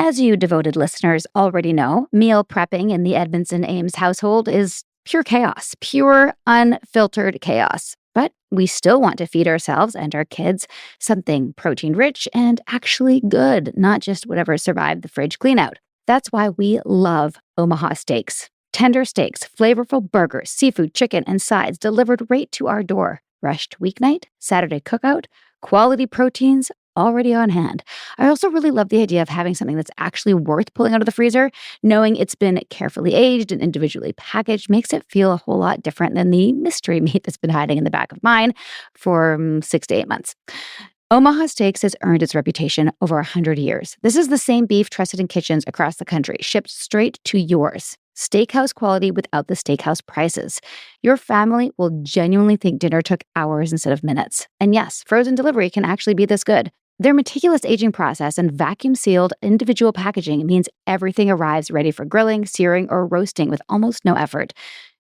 As you devoted listeners already know, meal prepping in the Edmondson Ames household is pure chaos, pure unfiltered chaos. But we still want to feed ourselves and our kids something protein-rich and actually good, not just whatever survived the fridge cleanout. That's why we love Omaha Steaks. Tender steaks, flavorful burgers, seafood, chicken, and sides delivered right to our door. Rushed weeknight, Saturday cookout, quality proteins already on hand. I also really love the idea of having something that's actually worth pulling out of the freezer. Knowing it's been carefully aged and individually packaged makes it feel a whole lot different than the mystery meat that's been hiding in the back of mine for 6 to 8 months. Omaha Steaks has earned its reputation over 100 years. This is the same beef trusted in kitchens across the country, shipped straight to yours. Steakhouse quality without the steakhouse prices. Your family will genuinely think dinner took hours instead of minutes. And yes, frozen delivery can actually be this good. Their meticulous aging process and vacuum-sealed individual packaging means everything arrives ready for grilling, searing, or roasting with almost no effort.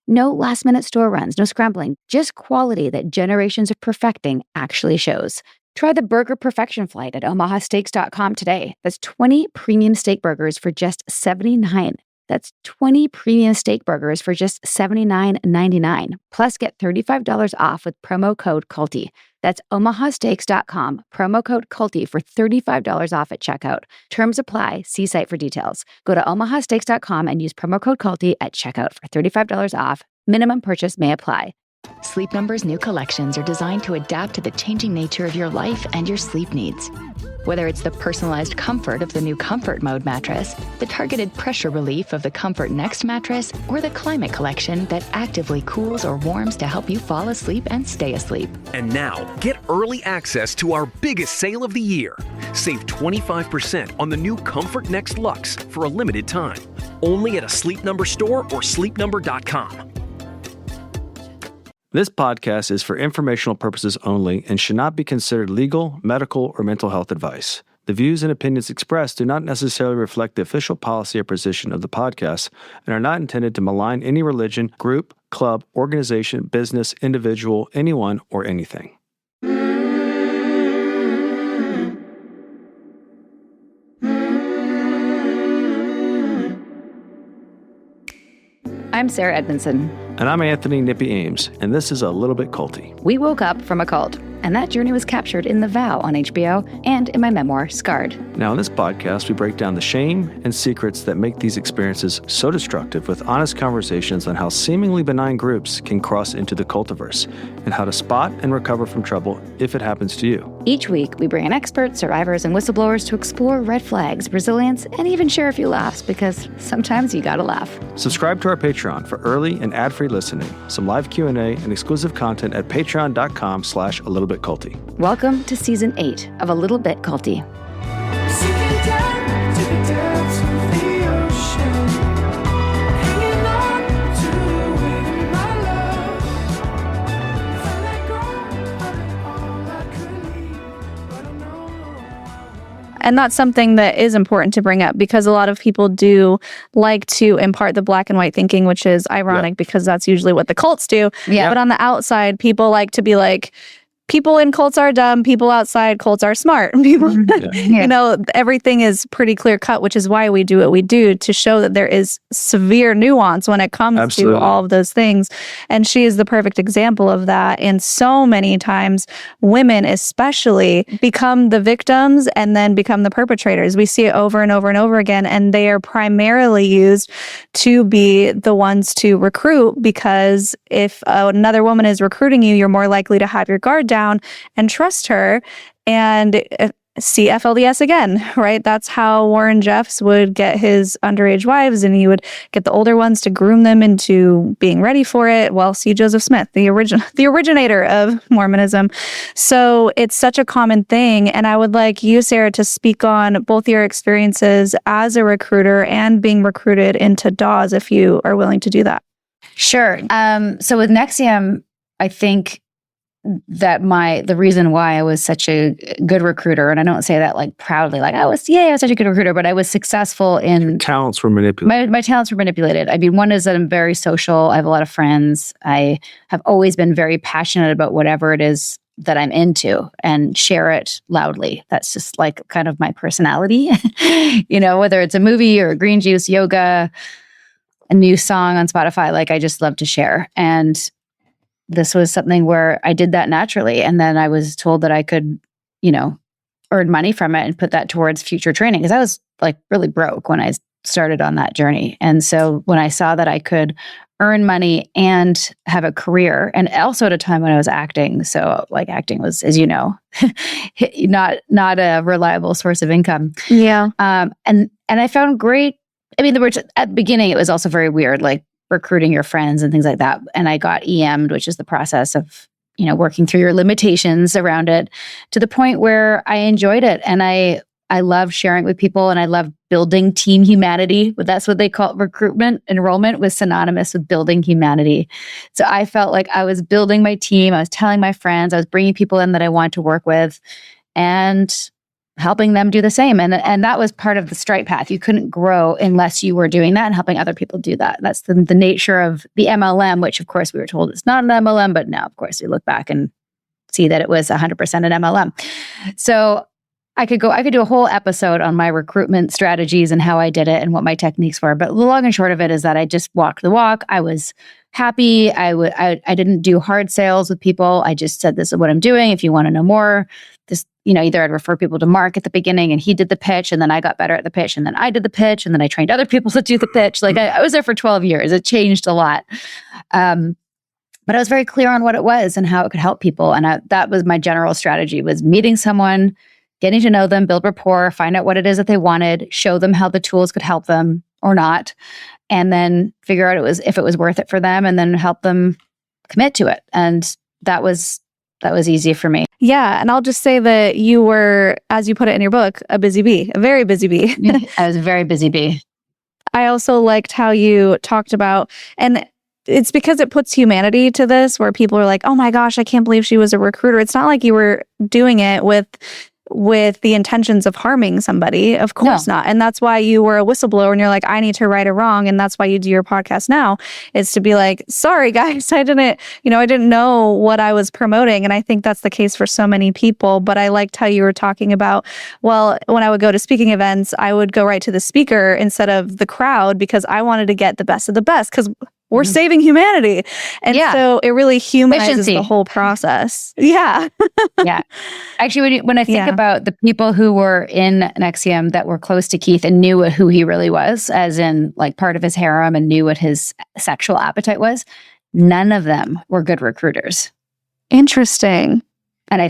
No last-minute store runs, no scrambling, just quality that generations of perfecting actually shows. Try the Burger Perfection Flight at omahasteaks.com today. That's 20 premium steak burgers for just $79. That's 20 premium steak burgers for just $79.99. Plus, get $35 off with promo code CULTY. That's omahasteaks.com, promo code CULTY for $35 off at checkout. Terms apply. See site for details. Go to omahasteaks.com and use promo code CULTY at checkout for $35 off. Minimum purchase may apply. Sleep Number's new collections are designed to adapt to the changing nature of your life and your sleep needs. Whether it's the personalized comfort of the new Comfort Mode mattress, the targeted pressure relief of the Comfort Next mattress, or the Climate Collection that actively cools or warms to help you fall asleep and stay asleep. And now, get early access to our biggest sale of the year. Save 25% on the new Comfort Next Luxe for a limited time. Only at a Sleep Number store or sleepnumber.com. This podcast is for informational purposes only and should not be considered legal, medical, or mental health advice. The views and opinions expressed do not necessarily reflect the official policy or position of the podcast and are not intended to malign any religion, group, club, organization, business, individual, anyone, or anything. I'm Sarah Edmondson. And I'm Anthony Nippy Ames, and this is A Little Bit Culty. We woke up from a cult, and that journey was captured in The Vow on HBO and in my memoir, Scarred. Now, in this podcast, we break down the shame and secrets that make these experiences so destructive with honest conversations on how seemingly benign groups can cross into the cultiverse and how to spot and recover from trouble if it happens to you. Each week, we bring in experts, survivors, and whistleblowers to explore red flags, resilience, and even share a few laughs, because sometimes you gotta laugh. Subscribe to our Patreon for early and ad-free listening, some live Q&A, and exclusive content at patreon.com/alittlebitculty. Welcome to Season 8 of A Little Bit Culty. And that's something that is important to bring up because a lot of people do like to impart the black and white thinking, which is ironic because that's usually what the cults do. Yeah. But on the outside, people like to be like, people in cults are dumb, people outside cults are smart. People, you know, everything is pretty clear cut, which is why we do what we do, to show that there is severe nuance when it comes to all of those things. And she is the perfect example of that. And so many times women especially become the victims and then become the perpetrators. We see it over and over and over again. And they are primarily used to be the ones to recruit, because if another woman is recruiting you, you're more likely to have your guard down and trust her and see FLDS again, right? That's how Warren Jeffs would get his underage wives, and he would get the older ones to groom them into being ready for it. Well, see Joseph Smith, the originator of Mormonism. So it's such a common thing. And I would like you, Sarah, to speak on both your experiences as a recruiter and being recruited into DAWs, if you are willing to do that. Sure. So with NXIVM, I think that the reason why I was such a good recruiter, and I don't say that like proudly, like I was such a good recruiter, but I was successful in... Your talents were manipulated. My talents were manipulated. I mean, one is that I'm very social. I have a lot of friends. I have always been very passionate about whatever it is that I'm into and share it loudly. That's just like kind of my personality. Whether it's a movie or green juice, yoga, a new song on Spotify, like I just love to share. And this was something where I did that naturally. And then I was told that I could, earn money from it and put that towards future training, because I was like really broke when I started on that journey. And so when I saw that I could earn money and have a career, and also at a time when I was acting, so like acting was, as you know, not a reliable source of income. Yeah. And I found great. I mean, at the beginning, it was also very weird, like recruiting your friends and things like that. And I got EM'd, which is the process of working through your limitations around it, to the point where I enjoyed it. And I love sharing with people, and I love building team humanity. That's what they call it. Recruitment. Enrollment was synonymous with building humanity. So I felt like I was building my team. I was telling my friends, I was bringing people in that I wanted to work with and helping them do the same. And that was part of the Stripe path. You couldn't grow unless you were doing that and helping other people do that. That's the nature of the MLM, which of course we were told it's not an MLM, but now of course we look back and see that it was 100% an MLM. So I could do a whole episode on my recruitment strategies and how I did it and what my techniques were. But the long and short of it is that I just walked the walk. I was happy. I didn't do hard sales with people. I just said, this is what I'm doing. If you want to know more, this, either I'd refer people to Mark at the beginning and he did the pitch, and then I got better at the pitch, and then I did the pitch, and then I trained other people to do the pitch. Like I was there for 12 years. It changed a lot. But I was very clear on what it was and how it could help people. And that was my general strategy, was meeting someone, getting to know them, build rapport, find out what it is that they wanted, show them how the tools could help them or not, and then figure out if it was worth it for them, and then help them commit to it. And that was easy for me. Yeah. And I'll just say that you were, as you put it in your book, a busy bee, a very busy bee. I was a very busy bee. I also liked how you talked about, and it's because it puts humanity to this, where people are like, oh my gosh, I can't believe she was a recruiter. It's not like you were doing it with the intentions of harming somebody. Of course not. And that's why you were a whistleblower, and you're like, I need to right a wrong. And that's why you do your podcast now, is to be like, sorry guys, I didn't know what I was promoting. And I think that's the case for so many people. But I liked how you were talking about, well, when I would go to speaking events, I would go right to the speaker instead of the crowd, because I wanted to get the best of the best, because we're saving humanity. And so it really humanizes the whole process. Yeah. Yeah. Actually, when I think about the people who were in NXIVM that were close to Keith and knew who he really was, as in like part of his harem, and knew what his sexual appetite was, none of them were good recruiters. Interesting. And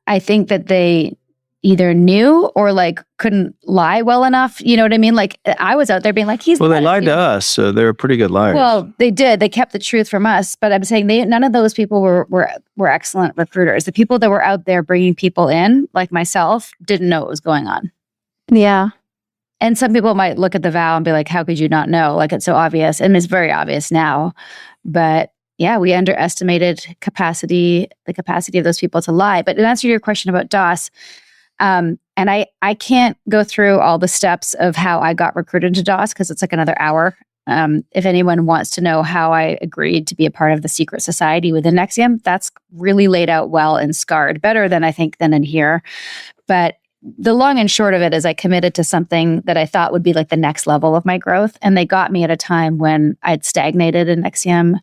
I think that they either knew or like couldn't lie well enough. You know what I mean? Like I was out there being like, well, they lied to us, so they were pretty good liars. Well, they did. They kept the truth from us. But I'm saying none of those people were excellent recruiters. The people that were out there bringing people in, like myself, didn't know what was going on. Yeah. And some people might look at the vow and be like, how could you not know? Like, it's so obvious. And it's very obvious now. But yeah, we underestimated the capacity of those people to lie. But in answer to your question about DOS, and I can't go through all the steps of how I got recruited to DOS, because it's like another hour. If anyone wants to know how I agreed to be a part of the secret society within NXIVM, that's really laid out well and scarred, better than I think than in here. But the long and short of it is I committed to something that I thought would be like the next level of my growth. And they got me at a time when I'd stagnated in NXIVM,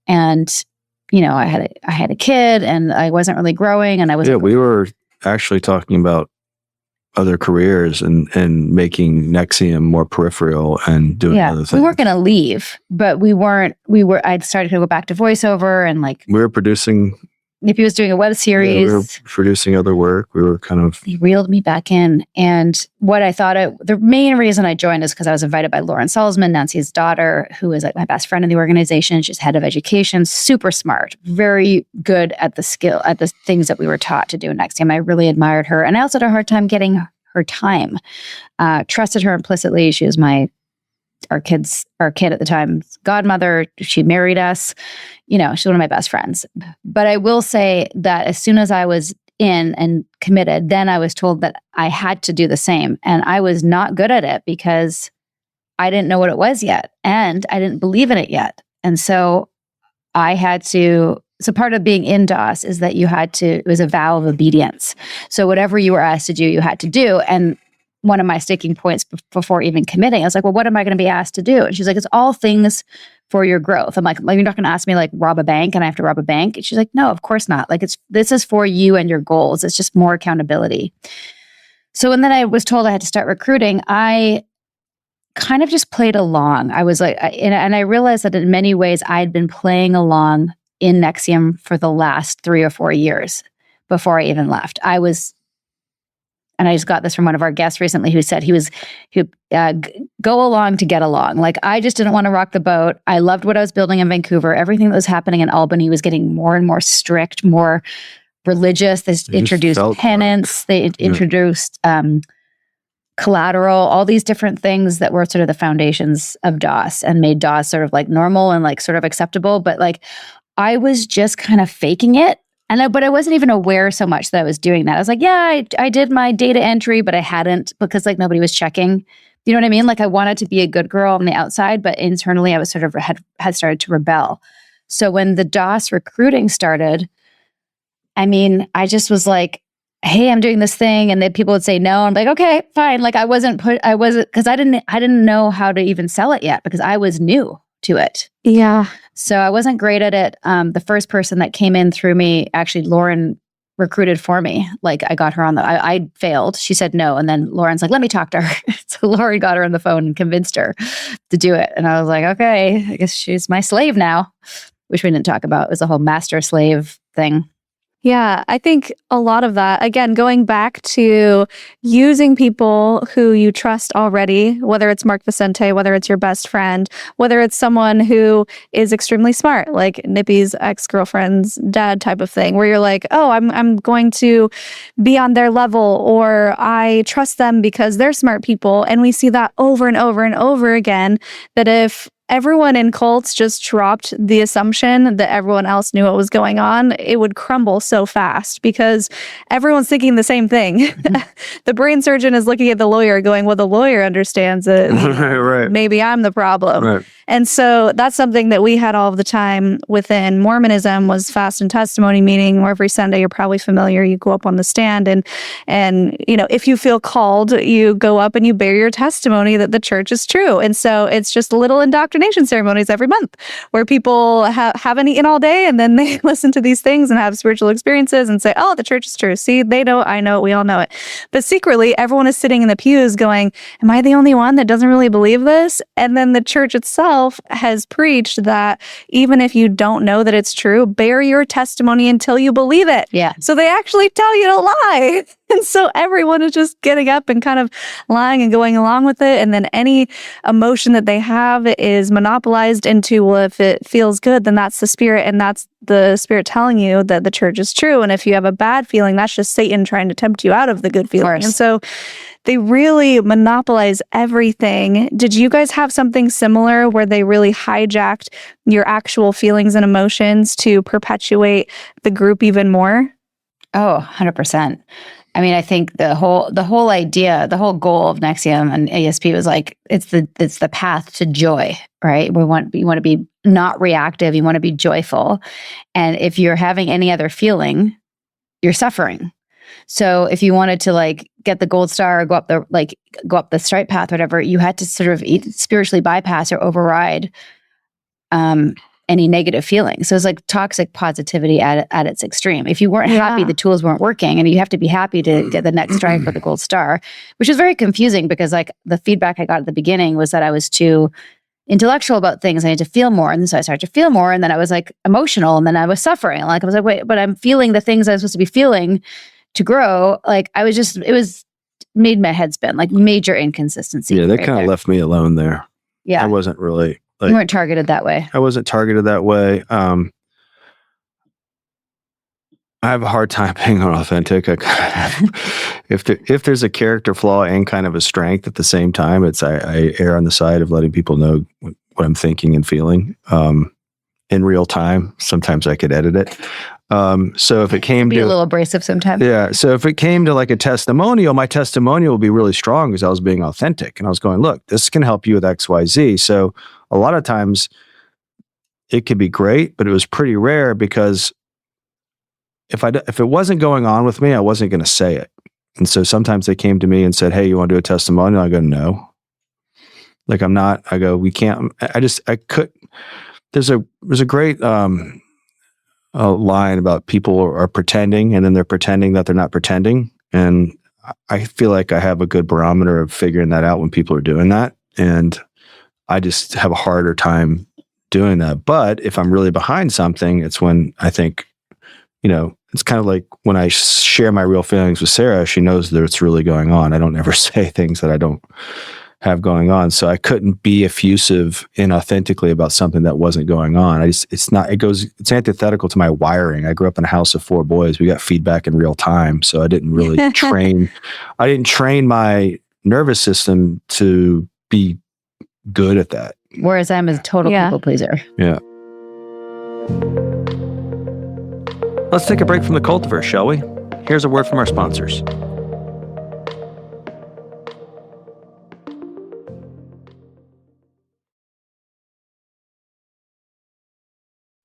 and I had a kid and I wasn't really growing, and I was we were actually talking about other careers and making NXIVM more peripheral and doing other things. We weren't going to leave, but I'd started to go back to voiceover, and like we were producing. Nippy was doing a web series. We were producing other work. We were kind of. He reeled me back in. And what I thought the main reason I joined is because I was invited by Lauren Salzman, Nancy's daughter, who is like my best friend in the organization. She's head of education, super smart, very good at the things that we were taught to do next time. I really admired her. And I also had a hard time getting her time. Trusted her implicitly. She was our kid at the time's godmother. She married us. She's one of my best friends. But I will say that as soon as I was in and committed, then I was told that I had to do the same. And I was not good at it because I didn't know what it was yet. And I didn't believe in it yet. And so I had to So part of being in DOS is that it was a vow of obedience. So whatever you were asked to do, you had to do. And one of my sticking points before even committing, I was like, well, what am I going to be asked to do? And she's like, it's all things for your growth. I'm like, you're not going to ask me like rob a bank and I have to rob a bank. And she's like, no, of course not. Like this is for you and your goals. It's just more accountability. So when then I was told I had to start recruiting, I kind of just played along. I was like, and I realized that in many ways I had been playing along in NXIVM for the last 3 or 4 years before I even left. And I just got this from one of our guests recently who said he would go along to get along. Like, I just didn't want to rock the boat. I loved what I was building in Vancouver. Everything that was happening in Albany was getting more and more strict, more religious. They introduced penance. They introduced collateral, all these different things that were sort of the foundations of DOS and made DOS sort of like normal and like sort of acceptable. But like, I was just kind of faking it. But I wasn't even aware so much that I was doing that. I was like, yeah, I did my data entry, but I hadn't because like nobody was checking. You know what I mean? Like I wanted to be a good girl on the outside, but internally I was sort of had started to rebel. So when the DOS recruiting started, I mean, I just was like, hey, I'm doing this thing. And then people would say no. I'm like, okay, fine. Like because I didn't know how to even sell it yet because I was new to it. Yeah. So I wasn't great at it. The first person that came in through me, actually Lauren recruited for me. Like I got her I failed. She said no. And then Lauren's like, let me talk to her. So Lauren got her on the phone and convinced her to do it. And I was like, okay, I guess she's my slave now, which we didn't talk about. It was a whole master slave thing. Yeah, I think a lot of that, again, going back to using people who you trust already, whether it's Mark Vicente, whether it's your best friend, whether it's someone who is extremely smart, like Nippy's ex-girlfriend's dad type of thing, where you're like, oh, I'm going to be on their level, or I trust them because they're smart people. And we see that over and over and over again, that if everyone in cults just dropped the assumption that everyone else knew what was going on, it would crumble so fast because everyone's thinking the same thing. Mm-hmm. The brain surgeon is looking at the lawyer going, well, the lawyer understands it. Right. Maybe I'm the problem. Right. And so that's something that we had all of the time within Mormonism was fast and testimony meeting, where every Sunday, you're probably familiar, you go up on the stand and you know, if you feel called, you go up and you bear your testimony that the church is true. And so it's just little indoctrination ceremonies every month where people haven't eaten all day and then they listen to these things and have spiritual experiences and say, oh, the church is true. See, they know, I know, we all know it. But secretly, everyone is sitting in the pews going, am I the only one that doesn't really believe this? And then the church itself has preached that even if you don't know that it's true, bear your testimony until you believe it. Yeah. So they actually tell you to lie. And so everyone is just getting up and kind of lying and going along with it. And then any emotion that they have is monopolized into, well, if it feels good, then that's the spirit. And that's the spirit telling you that the church is true. And if you have a bad feeling, that's just Satan trying to tempt you out of the good feeling. And so they really monopolize everything. Did you guys have something similar where they really hijacked your actual feelings and emotions to perpetuate the group even more? Oh, 100%. I mean, I think the whole idea, the whole goal of NXIVM and ASP was like, it's the path to joy, right? You want to be not reactive. You want to be joyful. And if you're having any other feeling, you're suffering. So if you wanted to like get the gold star or go up the stripe path, whatever, you had to sort of spiritually bypass or override any negative feelings. So it's like toxic positivity at its extreme. If you weren't happy, the tools weren't working, and you have to be happy to get the next stripe or the gold star, which is very confusing because like the feedback I got at the beginning was that I was too intellectual about things. I had to feel more. And so I started to feel more. And then I was like emotional. And then I was suffering. Like I was like, wait, but I'm feeling the things I was supposed to be feeling to grow. Like it made my head spin, like major inconsistency. Yeah, that kind of left me alone there. Yeah. I wasn't really you weren't targeted that way. I wasn't targeted that way. I have a hard time being authentic. If there's a character flaw and kind of a strength at the same time, I err on the side of letting people know what I'm thinking and feeling in real time. Sometimes I could edit it. So if it came to a little abrasive sometimes. Yeah. So if it came to like a testimonial, my testimonial will be really strong because I was being authentic and I was going, look, this can help you with X, Y, Z. So a lot of times it could be great, but it was pretty rare because if it wasn't going on with me, I wasn't going to say it. And so sometimes they came to me and said, "Hey, you want to do a testimonial?" I go, "No." Like I go, "We can't." I could. There's a great a line about people are pretending, and then they're pretending that they're not pretending. And I feel like I have a good barometer of figuring that out when people are doing that. And I just have a harder time doing that. But if I'm really behind something, it's when I think, it's kind of like when I share my real feelings with Sarah, she knows that it's really going on. I don't ever say things that I don't have going on. So I couldn't be effusive inauthentically about something that wasn't going on. It's antithetical to my wiring. I grew up in a house of 4 boys. We got feedback in real time. So I didn't really I didn't train my nervous system to be good at that. Whereas I'm a total people pleaser. Yeah. Let's take a break from the cultiverse, shall we? Here's a word from our sponsors.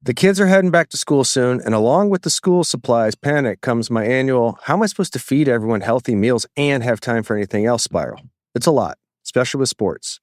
The kids are heading back to school soon, and along with the school supplies panic comes my annual, how am I supposed to feed everyone healthy meals and have time for anything else spiral? It's a lot, especially with sports.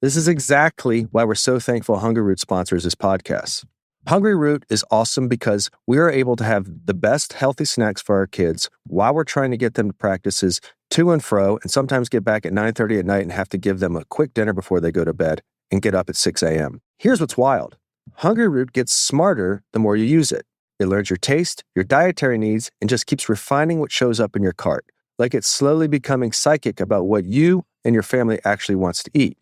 This is exactly why we're so thankful Hungry Root sponsors this podcast. Hungry Root is awesome because we are able to have the best healthy snacks for our kids while we're trying to get them to practices to and fro, and sometimes get back at 9:30 at night and have to give them a quick dinner before they go to bed and get up at 6 a.m. Here's what's wild. Hungry Root gets smarter the more you use it. It learns your taste, your dietary needs, and just keeps refining what shows up in your cart, like it's slowly becoming psychic about what you and your family actually wants to eat.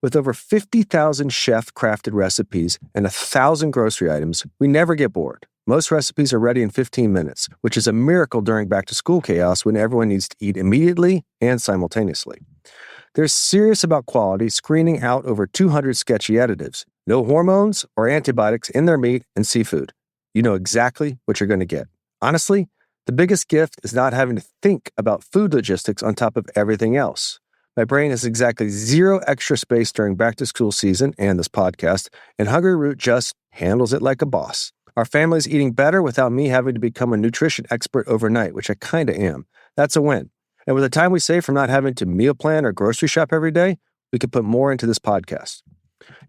With over 50,000 chef-crafted recipes and 1,000 grocery items, we never get bored. Most recipes are ready in 15 minutes, which is a miracle during back-to-school chaos when everyone needs to eat immediately and simultaneously. They're serious about quality, screening out over 200 sketchy additives. No hormones or antibiotics in their meat and seafood. You know exactly what you're going to get. Honestly, the biggest gift is not having to think about food logistics on top of everything else. My brain has exactly 0 extra space during back-to-school season and this podcast, and Hungry Root just handles it like a boss. Our family's eating better without me having to become a nutrition expert overnight, which I kind of am. That's a win. And with the time we save from not having to meal plan or grocery shop every day, we can put more into this podcast.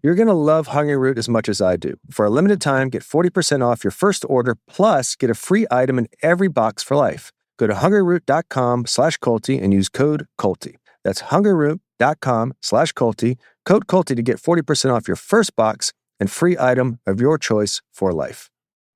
You're going to love Hungry Root as much as I do. For a limited time, get 40% off your first order, plus get a free item in every box for life. Go to hungryroot.com/culty and use code CULTY. That's hungryroot.com/culty, code CULTY to get 40% off your first box and free item of your choice for life.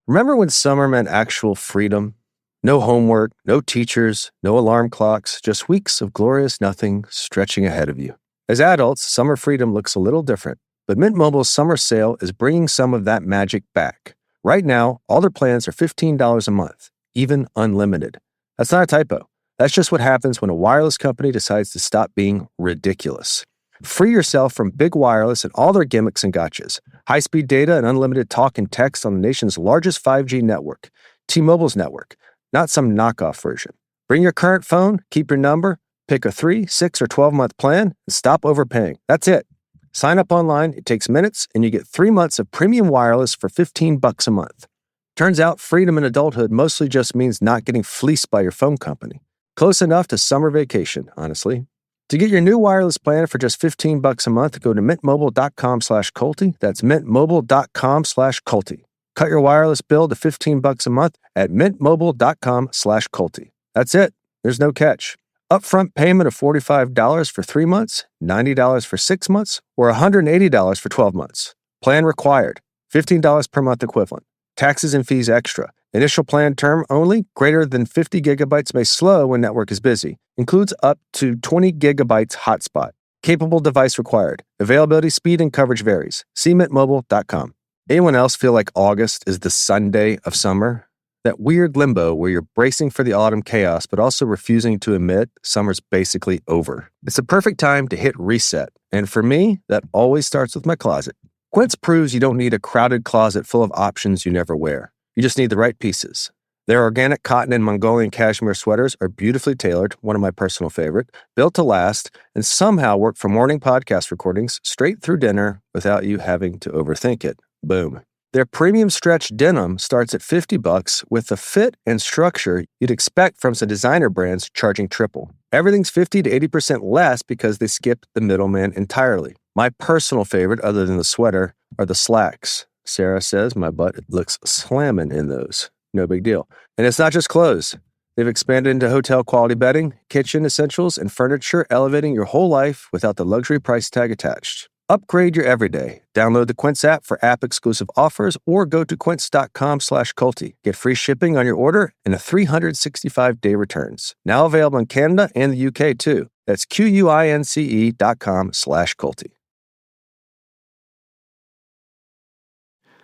Remember when summer meant actual freedom? No homework, no teachers, no alarm clocks, just weeks of glorious nothing stretching ahead of you. As adults, summer freedom looks a little different, but Mint Mobile's summer sale is bringing some of that magic back. Right now, all their plans are $15 a month, even unlimited. That's not a typo. That's just what happens when a wireless company decides to stop being ridiculous. Free yourself from big wireless and all their gimmicks and gotchas. High-speed data and unlimited talk and text on the nation's largest 5G network, T-Mobile's network, not some knockoff version. Bring your current phone, keep your number, pick a 3, 6, or 12-month plan, and stop overpaying. That's it. Sign up online, it takes minutes, and you get 3 months of premium wireless for $15 a month. Turns out freedom in adulthood mostly just means not getting fleeced by your phone company. Close enough to summer vacation, honestly. To get your new wireless plan for just $15 a month, go to mintmobile.com/culty. That's mintmobile.com/culty. Cut your wireless bill to $15 a month at mintmobile.com/culty. That's it. There's no catch. Upfront payment of $45 for 3 months, $90 for 6 months, or $180 for 12 months. Plan required. $15 per month equivalent. Taxes and fees extra. Initial plan term only. Greater than 50 gigabytes may slow when network is busy. Includes up to 20 gigabytes hotspot. Capable device required. Availability, speed, and coverage varies. See mintmobile.com. Anyone else feel like August is the Sunday of summer? That weird limbo where you're bracing for the autumn chaos, but also refusing to admit summer's basically over. It's the perfect time to hit reset. And for me, that always starts with my closet. Quince proves you don't need a crowded closet full of options you never wear. You just need the right pieces. Their organic cotton and Mongolian cashmere sweaters are beautifully tailored, one of my personal favorite, built to last, and somehow work for morning podcast recordings straight through dinner without you having to overthink it. Boom. Their premium stretch denim starts at $50 with the fit and structure you'd expect from some designer brands charging triple. Everything's 50 to 80% less because they skip the middleman entirely. My personal favorite, other than the sweater, are the slacks. Sarah says my butt looks slamming in those. No big deal. And it's not just clothes. They've expanded into hotel quality bedding, kitchen essentials, and furniture, elevating your whole life without the luxury price tag attached. Upgrade your everyday. Download the Quince app for app-exclusive offers or go to quince.com/culty. Get free shipping on your order and a 365-day returns. Now available in Canada and the UK too. That's QUINCE.com/culty.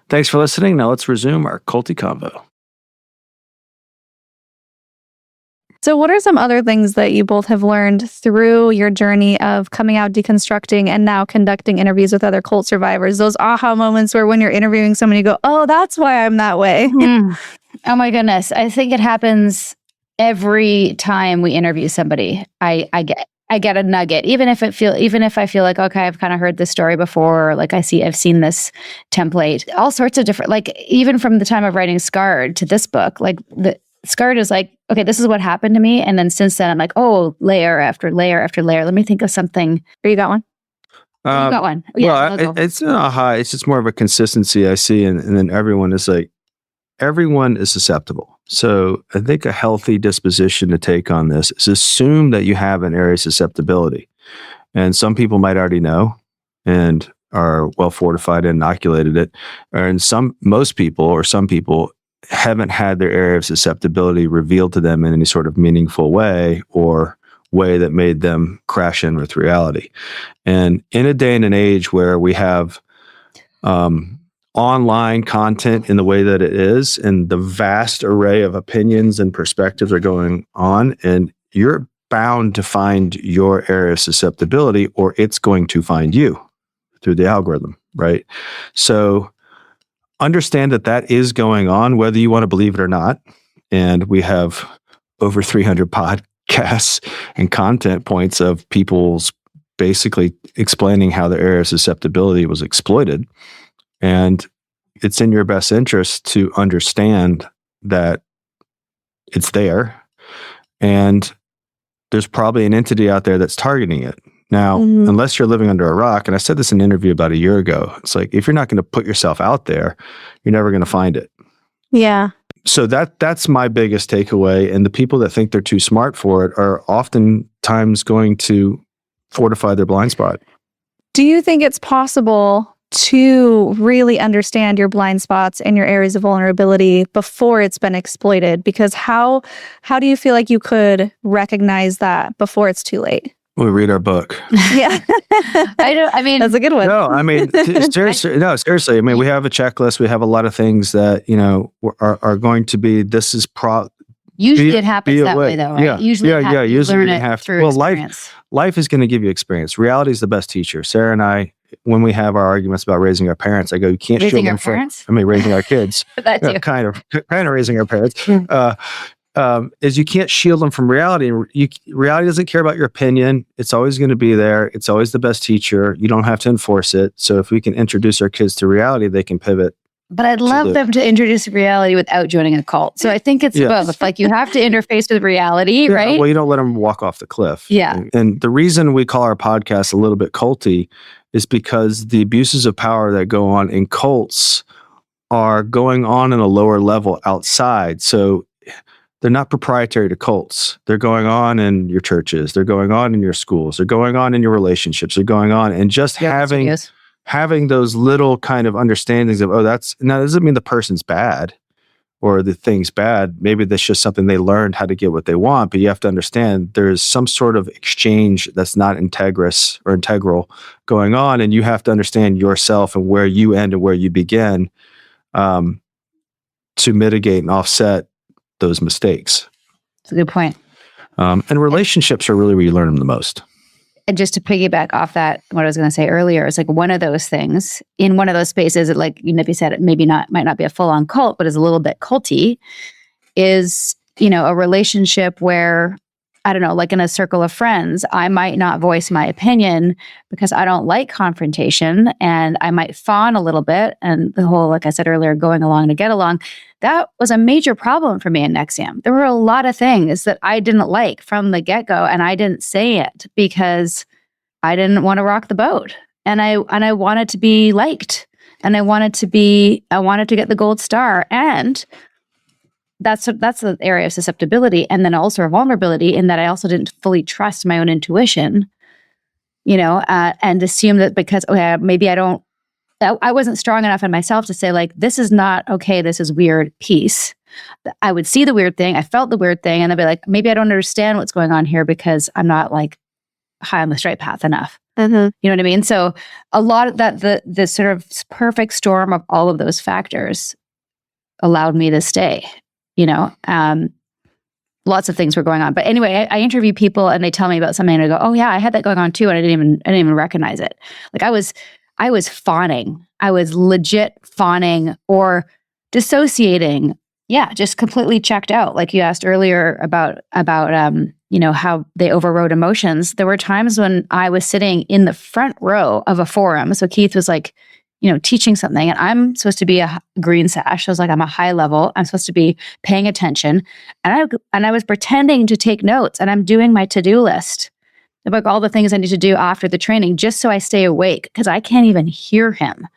Thanks for listening. Now let's resume our culty convo. So what are some other things that you both have learned through your journey of coming out, deconstructing, and now conducting interviews with other cult survivors? Those aha moments where when you're interviewing someone, you go, oh, that's why I'm that way. Oh my goodness. I think it happens every time we interview somebody. I get a nugget, even if I feel like, okay, I've kind of heard this story before, or like I've seen this template, all sorts of different, like even from the time of writing Scarred to this book, like the Scarred is like, okay, this is what happened to me. And then since then I'm like, oh, layer after layer after layer. Let me think of something. Or you got one? You got one. Yeah, well, it's not a high. It's just more of a consistency I see. And then everyone is susceptible. So I think a healthy disposition to take on this is assume that you have an area of susceptibility. And some people might already know and are well fortified and inoculated it. And most people haven't had their area of susceptibility revealed to them in any sort of meaningful way or way that made them crash in with reality. And in a day and an age where we have online content in the way that it is, and the vast array of opinions and perspectives are going on, and you're bound to find your area of susceptibility, or it's going to find you through the algorithm, right? So understand that is going on, whether you want to believe it or not. And we have over 300 podcasts and content points of people's basically explaining how their area of susceptibility was exploited. And it's in your best interest to understand that it's there. And there's probably an entity out there that's targeting it. Now, unless you're living under a rock, and I said this in an interview about a year ago, it's like, if you're not going to put yourself out there, you're never going to find it. Yeah. So that's my biggest takeaway. And the people that think they're too smart for it are oftentimes going to fortify their blind spot. Do you think it's possible to really understand your blind spots and your areas of vulnerability before it's been exploited? Because how do you feel like you could recognize that before it's too late? We read our book. Yeah. I mean, that's a good one. No, I mean, seriously. I mean, we have a checklist. We have a lot of things that, are going to be, this is usually it happens that way though, right? Yeah. Usually you learn it through experience. Life is going to give you experience. Reality is the best teacher. Sarah and I, when we have our arguments about raising our parents, I go, you can't shield them from, raising our kids. That too. Kind of raising our parents. Is you can't shield them from reality. Reality doesn't care about your opinion. It's always going to be there. It's always the best teacher. You don't have to enforce it. So if we can introduce our kids to reality, they can pivot. But I'd love them to introduce reality without joining a cult. So I think it's both. Like you have to interface with reality, right? Well, you don't let them walk off the cliff. Yeah. And the reason we call our podcast a little bit culty is because the abuses of power that go on in cults are going on in a lower level outside. So they're not proprietary to cults. They're going on in your churches. They're going on in your schools. They're going on in your relationships. They're going on. And just having those little kind of understandings of, now that doesn't mean the person's bad or the thing's bad. Maybe that's just something they learned how to get what they want. But you have to understand there's some sort of exchange that's not integrous or integral going on. And you have to understand yourself and where you end and where you begin to mitigate and offset those mistakes. That's a good point. And relationships are really where you learn them the most. And just to piggyback off that, what I was going to say earlier, is like one of those things in one of those spaces that, like Nippy said, it might not be a full-on cult, but is a little bit culty, is, a relationship where I don't know, like in a circle of friends, I might not voice my opinion because I don't like confrontation, and I might fawn a little bit. And the whole, like I said earlier, going along to get along, that was a major problem for me in NXIVM. There were a lot of things that I didn't like from the get-go, and I didn't say it because I didn't want to rock the boat. And I wanted to be liked, and I wanted to get the gold star. And that's the area of susceptibility, and then also a vulnerability in that I also didn't fully trust my own intuition, and assume that because maybe I wasn't strong enough in myself to say like, this is not okay, this is weird, peace. I would see the weird thing, I felt the weird thing, and I'd be like, maybe I don't understand what's going on here because I'm not like high on the straight path enough. Mm-hmm. You know what I mean? So a lot of that, the sort of perfect storm of all of those factors allowed me to stay. Lots of things were going on. But anyway, I interview people and they tell me about something and I go, oh yeah, I had that going on too. And I didn't even recognize it. Like I was fawning. I was legit fawning or dissociating. Yeah. Just completely checked out. Like you asked earlier about how they overrode emotions. There were times when I was sitting in the front row of a forum. So Keith was like, teaching something, and I'm supposed to be a green sash. So I was like, I'm a high level. I'm supposed to be paying attention. And I was pretending to take notes, and I'm doing my to-do list of like all the things I need to do after the training, just so I stay awake, because I can't even hear him.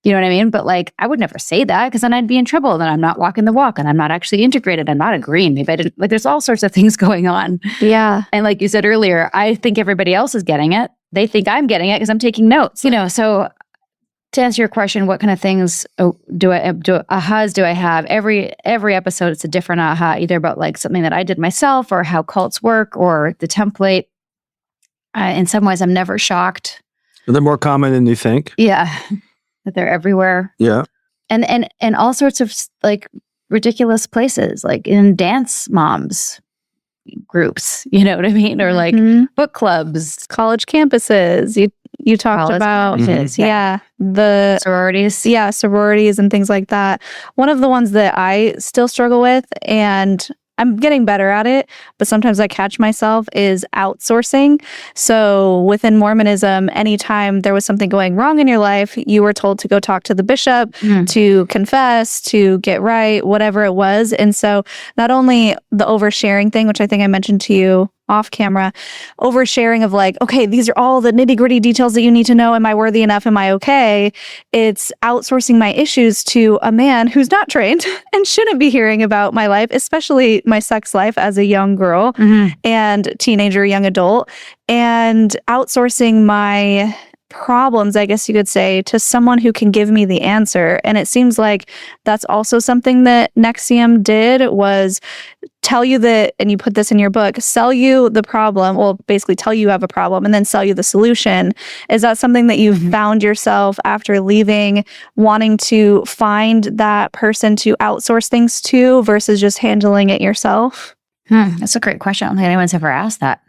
You know what I mean? But like, I would never say that because then I'd be in trouble. Then I'm not walking the walk, and I'm not actually integrated. I'm not agreeing. Maybe I didn't, like, there's all sorts of things going on. Yeah. And like you said earlier, I think everybody else is getting it. They think I'm getting it because I'm taking notes, so to answer your question, what kind of things ahas do I have? Every episode, it's a different aha, either about like something that I did myself or how cults work or the template. In some ways, I'm never shocked. They're more common than you think. Yeah, that they're everywhere. Yeah, and all sorts of like ridiculous places, like in dance moms groups. You know what I mean? Or like book clubs, college campuses. You talked about, the sororities. Yeah, sororities and things like that. One of the ones that I still struggle with, and I'm getting better at it, but sometimes I catch myself, is outsourcing. So within Mormonism, anytime there was something going wrong in your life, you were told to go talk to the bishop, to confess, to get right, whatever it was. And so not only the oversharing thing, which I think I mentioned to you off camera, oversharing of like, okay, these are all the nitty gritty details that you need to know. Am I worthy enough? Am I okay? It's outsourcing my issues to a man who's not trained and shouldn't be hearing about my life, especially my sex life as a young girl and teenager, young adult, and outsourcing my problems, I guess you could say, to someone who can give me the answer. And it seems like that's also something that NXIVM did, was tell you that, and you put this in your book, sell you the problem, well, basically tell you have a problem and then sell you the solution. Is that something that you've found yourself after leaving, wanting to find that person to outsource things to versus just handling it yourself? That's a great question. I don't think anyone's ever asked that.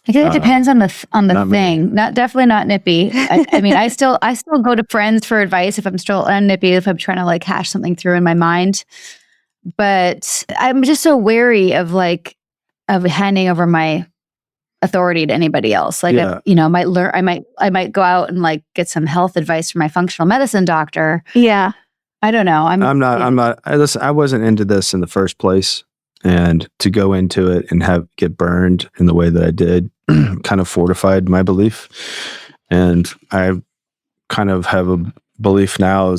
I guess it depends on the thing. Definitely not Nippy. I mean, I still go to friends for advice if I'm still on Nippy, if I'm trying to like hash something through in my mind. But I'm just so wary of handing over my authority to anybody else. Like, I might learn. I might go out and like get some health advice from my functional medicine doctor. Yeah, I don't know. I'm not. Listen, I wasn't into this in the first place. And to go into it and get burned in the way that I did kind of fortified my belief. And I kind of have a belief now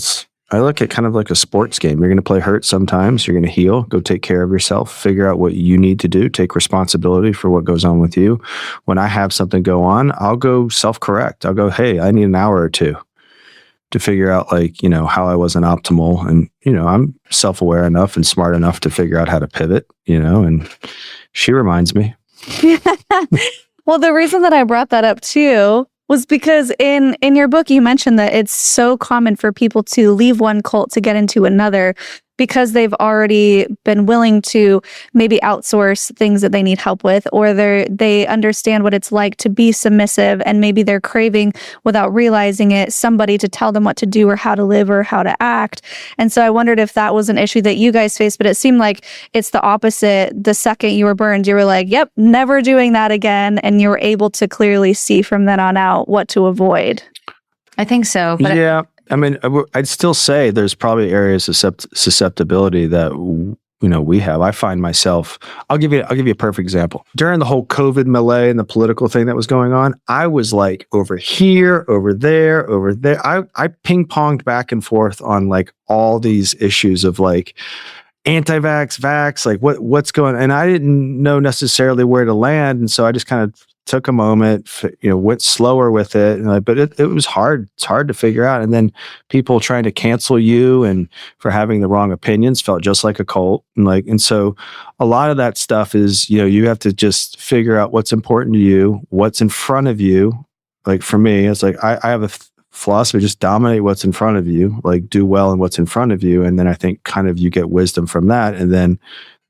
I look at kind of like a sports game. You're going to play hurt sometimes. You're going to heal. Go take care of yourself. Figure out what you need to do. Take responsibility for what goes on with you. When I have something go on, I'll go self-correct. I'll go, hey, I need an hour or two to figure out how I wasn't optimal. And, I'm self-aware enough and smart enough to figure out how to pivot, and she reminds me. Well, the reason that I brought that up too was because in your book, you mentioned that it's so common for people to leave one cult to get into another. because they've already been willing to maybe outsource things that they need help with, or they understand what it's like to be submissive, and maybe they're craving, without realizing it, somebody to tell them what to do or how to live or how to act. And so I wondered if that was an issue that you guys faced, but it seemed like it's the opposite. The second you were burned, you were like, yep, never doing that again. And you were able to clearly see from then on out what to avoid. I think so. But yeah. I mean, I'd still say there's probably areas of susceptibility that we have. I find myself. I'll give you a perfect example. During the whole COVID melee and the political thing that was going on, I was like over here, over there, over there. I ping ponged back and forth on like all these issues of like anti-vax, vax, like what's going on, and I didn't know necessarily where to land, and so I just kind of took a moment, went slower with it, but it was hard. It's hard to figure out. And then people trying to cancel you and for having the wrong opinions felt just like a cult. And so a lot of that stuff is, you have to just figure out what's important to you, what's in front of you. Like for me, it's like, I have a philosophy, just dominate what's in front of you, like do well in what's in front of you. And then I think kind of you get wisdom from that. And then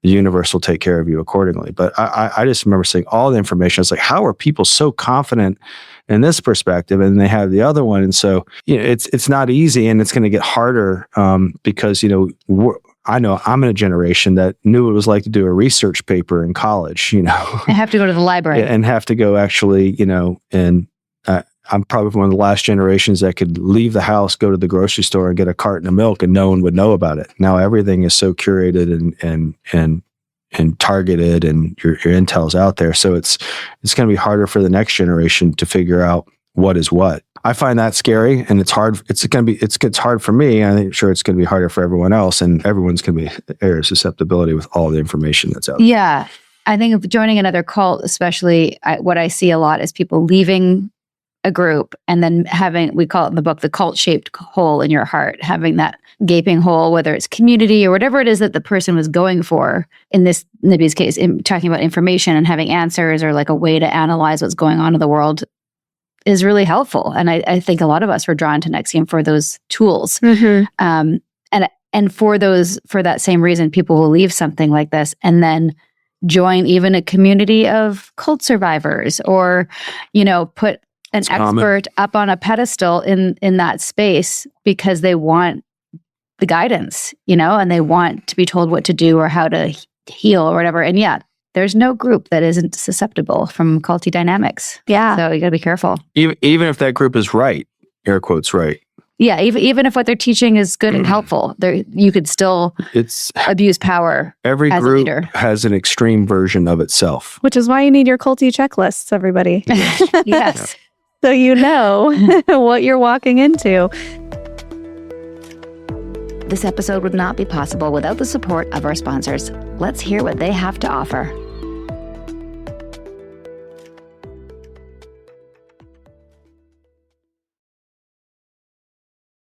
the universe will take care of you accordingly. But I just remember seeing all the information. I was like, how are people so confident in this perspective? And they have the other one. And so, it's not easy, and it's going to get harder because, I know I'm in a generation that knew what it was like to do a research paper in college, I have to go to the library and have to go actually, and I'm probably one of the last generations that could leave the house, go to the grocery store and get a carton of milk and no one would know about it. Now everything is so curated and targeted, and your intel's out there. So it's going to be harder for the next generation to figure out what is what. I find that scary, and it's hard. It's hard for me. I'm sure it's going to be harder for everyone else, and everyone's going to be area of susceptibility with all the information that's out there. Yeah. I think of joining another cult, especially what I see a lot is people leaving a group and then we call it in the book, the cult-shaped hole in your heart, having that gaping hole, whether it's community or whatever it is that the person was going for. In this Nippy's case, talking about information and having answers or like a way to analyze what's going on in the world is really helpful. And I think a lot of us were drawn to NXIVM for those tools. Mm-hmm. And for that same reason, people will leave something like this and then join even a community of cult survivors, or, put an expert up on a pedestal in that space because they want the guidance, and they want to be told what to do or how to heal or whatever. And yeah, there's no group that isn't susceptible from culty dynamics. Yeah. So you got to be careful. Even if that group is right, air quotes right. Yeah, even if what they're teaching is good and helpful, you could still abuse power. Every as group a leader. Has an extreme version of itself. Which is why you need your culty checklists, everybody. Yes. So you know what you're walking into. This episode would not be possible without the support of our sponsors. Let's hear what they have to offer.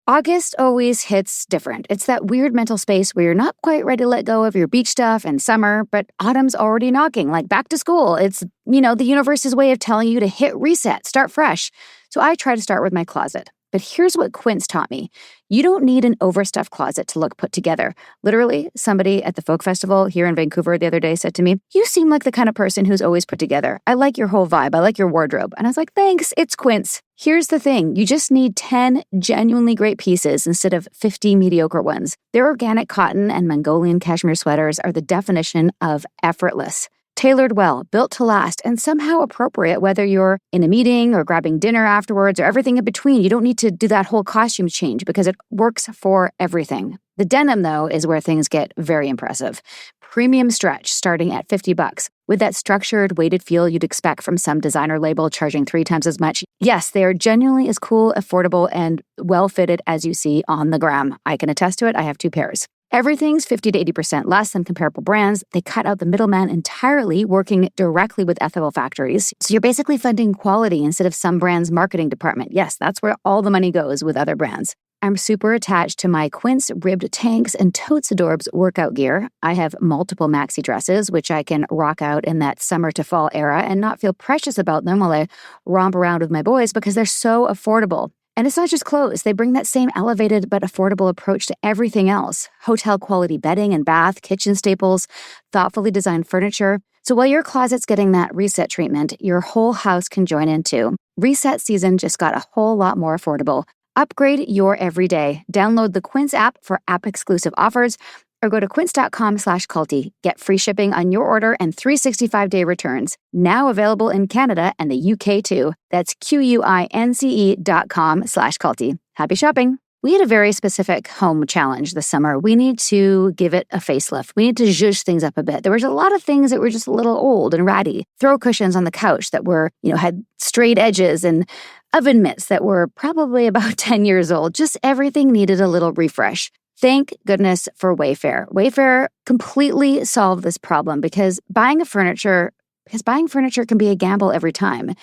August always hits different. It's that weird mental space where you're not quite ready to let go of your beach stuff and summer, but autumn's already knocking, like back to school. It's, the universe's way of telling you to hit reset, start fresh. So I try to start with my closet. But here's what Quince taught me. You don't need an overstuffed closet to look put together. Literally, somebody at the folk festival here in Vancouver the other day said to me, "You seem like the kind of person who's always put together. I like your whole vibe. I like your wardrobe." And I was like, "Thanks, it's Quince." Here's the thing. You just need 10 genuinely great pieces instead of 50 mediocre ones. Their organic cotton and Mongolian cashmere sweaters are the definition of effortless. Tailored well, built to last, and somehow appropriate whether you're in a meeting or grabbing dinner afterwards or everything in between. You don't need to do that whole costume change because it works for everything. The denim, though, is where things get very impressive. Premium stretch starting at $50 with that structured, weighted feel you'd expect from some designer label charging 3 times as much. Yes, they are genuinely as cool, affordable, and well-fitted as you see on the gram. I can attest to it. I have 2 pairs. Everything's 50 to 80% less than comparable brands. They cut out the middleman entirely, working directly with ethical factories. So you're basically funding quality instead of some brand's marketing department. Yes, that's where all the money goes with other brands. I'm super attached to my Quince ribbed tanks and totes adorbs workout gear. I have multiple maxi dresses, which I can rock out in that summer to fall era and not feel precious about them while I romp around with my boys because they're so affordable. And it's not just clothes. They bring that same elevated but affordable approach to everything else. Hotel quality bedding and bath, kitchen staples, thoughtfully designed furniture. So while your closet's getting that reset treatment, your whole house can join in too. Reset season just got a whole lot more affordable. Upgrade your everyday. Download the Quince app for app-exclusive offers or go to quince.com/culty. Get free shipping on your order and 365-day returns. Now available in Canada and the UK too. That's QUINCE.com/culty. Happy shopping. We had a very specific home challenge this summer. We need to give it a facelift. We need to zhuzh things up a bit. There was a lot of things that were just a little old and ratty. Throw cushions on the couch that were, had straight edges, and oven mitts that were probably about 10 years old. Just everything needed a little refresh. Thank goodness for Wayfair. Wayfair completely solved this problem because buying furniture can be a gamble every time,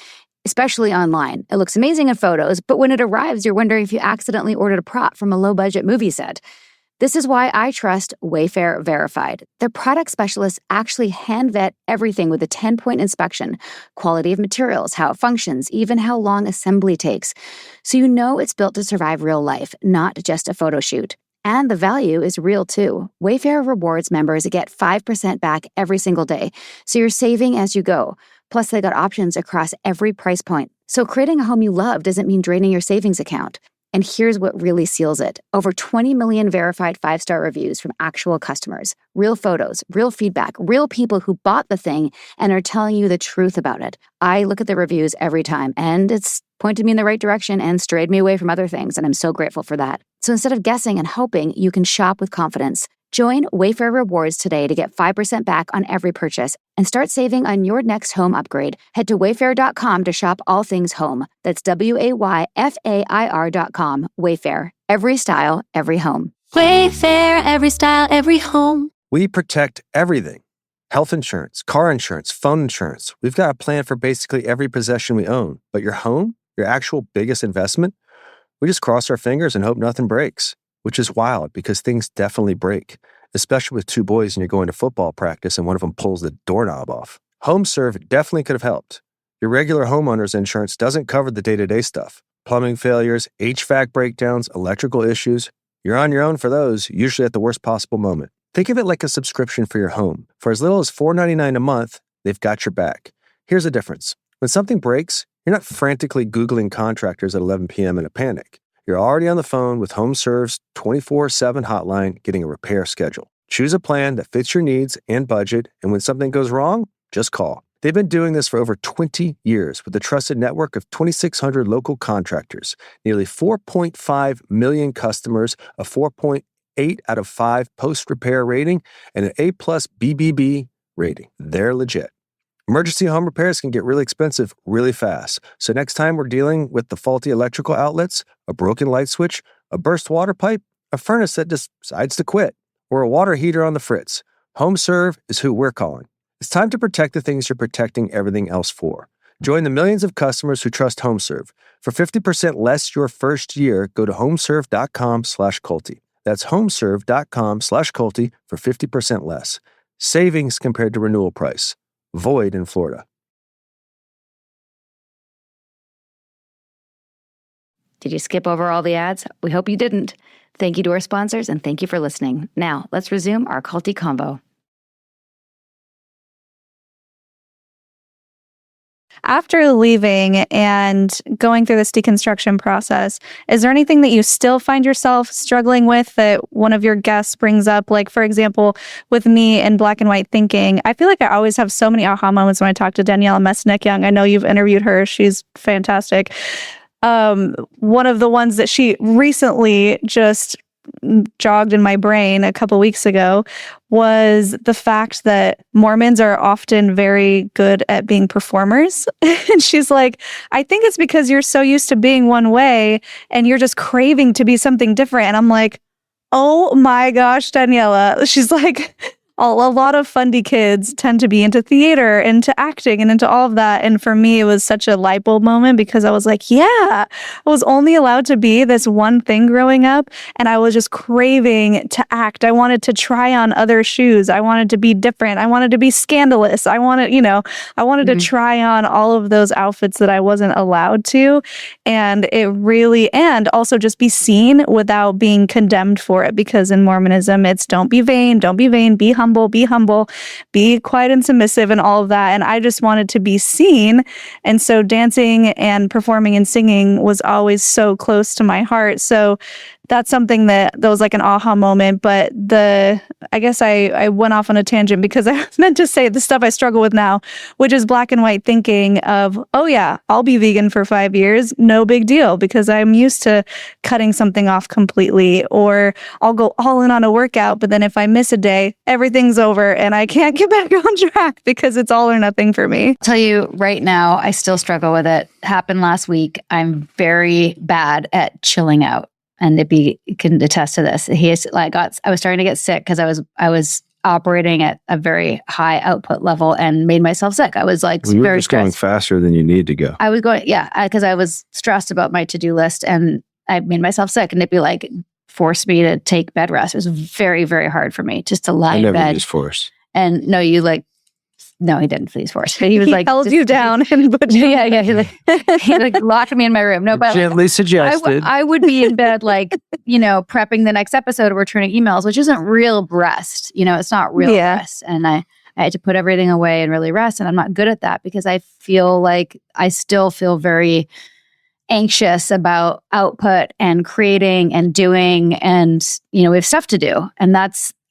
especially online. It looks amazing in photos, but when it arrives, you're wondering if you accidentally ordered a prop from a low-budget movie set. This is why I trust Wayfair Verified. Their product specialists actually hand-vet everything with a 10-point inspection, quality of materials, how it functions, even how long assembly takes. So you know it's built to survive real life, not just a photo shoot. And the value is real too. Wayfair Rewards members get 5% back every single day, so you're saving as you go. Plus, they got options across every price point. So creating a home you love doesn't mean draining your savings account. And here's what really seals it. Over 20 million verified 5-star reviews from actual customers. Real photos, real feedback, real people who bought the thing and are telling you the truth about it. I look at the reviews every time, and it's pointed me in the right direction and strayed me away from other things, and I'm so grateful for that. So instead of guessing and hoping, you can shop with confidence. Join Wayfair Rewards today to get 5% back on every purchase and start saving on your next home upgrade. Head to wayfair.com to shop all things home. That's WAYFAIR.com. Wayfair. Every style, every home. Wayfair, every style, every home. We protect everything. Health insurance, car insurance, phone insurance. We've got a plan for basically every possession we own. But your home, your actual biggest investment, we just cross our fingers and hope nothing breaks. Which is wild because things definitely break, especially with 2 boys and you're going to football practice and one of them pulls the doorknob off. HomeServe definitely could have helped. Your regular homeowner's insurance doesn't cover the day-to-day stuff. Plumbing failures, HVAC breakdowns, electrical issues. You're on your own for those, usually at the worst possible moment. Think of it like a subscription for your home. For as little as $4.99 a month, they've got your back. Here's the difference. When something breaks, you're not frantically Googling contractors at 11 p.m. in a panic. You're already on the phone with HomeServe's 24/7 hotline getting a repair schedule. Choose a plan that fits your needs and budget, and when something goes wrong, just call. They've been doing this for over 20 years with a trusted network of 2,600 local contractors, nearly 4.5 million customers, a 4.8 out of 5 post-repair rating, and an A+ BBB rating. They're legit. Emergency home repairs can get really expensive really fast. So next time we're dealing with the faulty electrical outlets, a broken light switch, a burst water pipe, a furnace that decides to quit, or a water heater on the fritz, HomeServe is who we're calling. It's time to protect the things you're protecting everything else for. Join the millions of customers who trust HomeServe. For 50% less your first year, go to homeserve.com/culty. That's homeserve.com/culty for 50% less. Savings compared to renewal price. Void in Florida. Did you skip over all the ads? We hope you didn't. Thank you to our sponsors and thank you for listening. Now, let's resume our culty convo. After leaving and going through this deconstruction process, is there anything that you still find yourself struggling with that one of your guests brings up? Like, for example, with me and Black and White Thinking, I feel like I always have so many aha moments when I talk to Danielle Mesnick-Young. I know you've interviewed her. She's fantastic. One of the ones that she recently just jogged in my brain a couple weeks ago was the fact that Mormons are often very good at being performers. And she's like, I think it's because you're so used to being one way and you're just craving to be something different. And I'm like, oh my gosh, Daniela. She's like, a lot of fundy kids tend to be into theater, into acting, and into all of that. And for me, it was such a light bulb moment because I was like, yeah, I was only allowed to be this one thing growing up. And I was just craving to act. I wanted to try on other shoes. I wanted to be different. I wanted to be scandalous. I wanted to try on all of those outfits that I wasn't allowed to. And and also just be seen without being condemned for it. Because in Mormonism, it's don't be vain, be humble, be quiet and submissive and all of that. And I just wanted to be seen. And so dancing and performing and singing was always so close to my heart. So that's something that was like an aha moment. But I guess I went off on a tangent because I meant to say the stuff I struggle with now, which is black and white thinking of, oh yeah, I'll be vegan for 5 years. No big deal, because I'm used to cutting something off completely, or I'll go all in on a workout. But then if I miss a day, everything's over and I can't get back on track because it's all or nothing for me. I'll tell you right now, I still struggle with it. Happened last week. I'm very bad at chilling out. And Nippy can attest to this. I was starting to get sick because I was operating at a very high output level and made myself sick. I was like you were very just stressed. going faster than you need to go. I was going, because I was stressed about my to-do list and I made myself sick. And Nippy forced me to take bed rest. It was very, very hard for me just to lie in bed. I never used force. And no, he didn't please force. But he was he held you down and put you he locked me in my room. No, but gently suggested. I would be in bed prepping the next episode or returning emails, which isn't real rest. It's not real rest. And I had to put everything away and really rest. And I'm not good at that because I feel like I still feel very anxious about output and creating and doing, and we have stuff to do. And